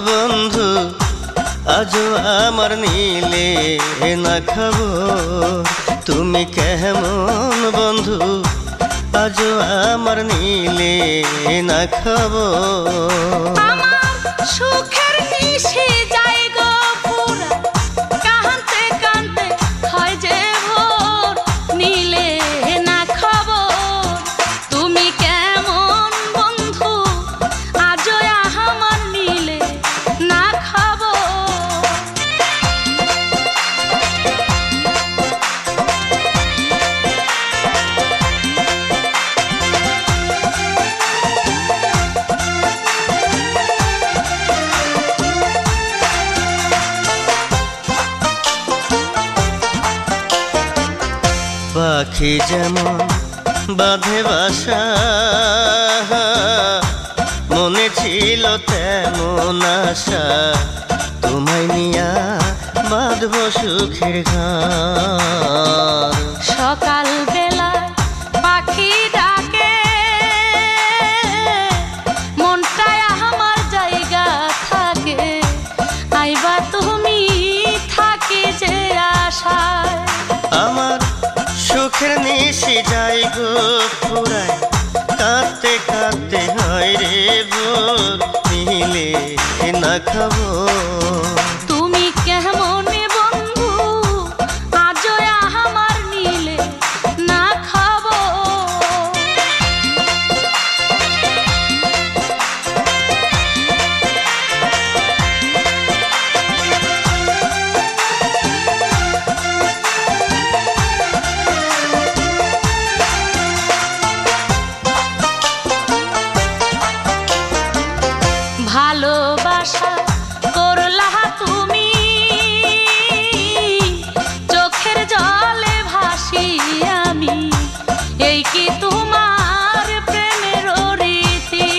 বন্ধু আজও আমার নিলে না খবর। তুমি কেমন বন্ধু আজও আমার নিলে না খবর। আমার সুখের নিশে যায় গো পুরা, কাঁদতে কাঁদতে হয় যে ভোর, নিলে না খবর। তুমি কেমন বন্ধু আজও আমার নিলে না খবর। পাখি যেমন বাঁধে বাসা, মনে ছিল তেমন আশা, তোমায় নিয়া বাঁধব সুখের ঘর। সকাল বেলায় পাখি ডাকে, মনটায় আমার জায়গা থাকে, আইবা তুমি থাকি যে আশায়। আমার সুখের নিশি যাই গো ফুরায়, কাঁদতে কাঁদতে হয় রে ভোর, নিলে না খবর। তুমি কেমন বন্ধু আজও আমার নিলে না খবর। ভালোবাসা করলা তুমি, চোখের জলে ভাসি আমি, এই কি তোমার প্রেমের রীতি।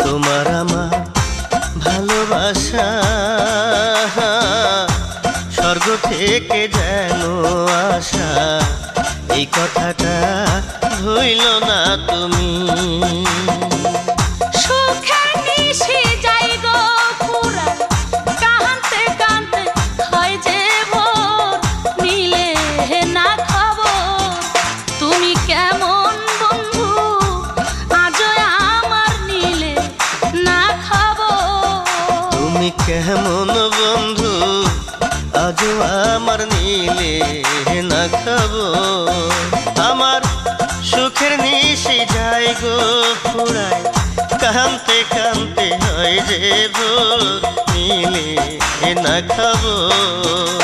তোমার আমার ভালোবাসা স্বর্গ থেকে যেন আসা, এই কথাটা ভুইল না তুমি। সুখের নিশি যাই গো পুরা, কাঁদতে কাঁদতে হয় যে ভোর, নিলে না খবর। তুমি কেমন বন্ধু আজও আমার নিলে না খবর। তুমি কেমন বন্ধু আজও আমার নিলে না খবর। আমার সুখের নিশি যাই গো ফুরায়, কাঁদতে কাঁদতে হয় যে ভোর, নিলে না খবর।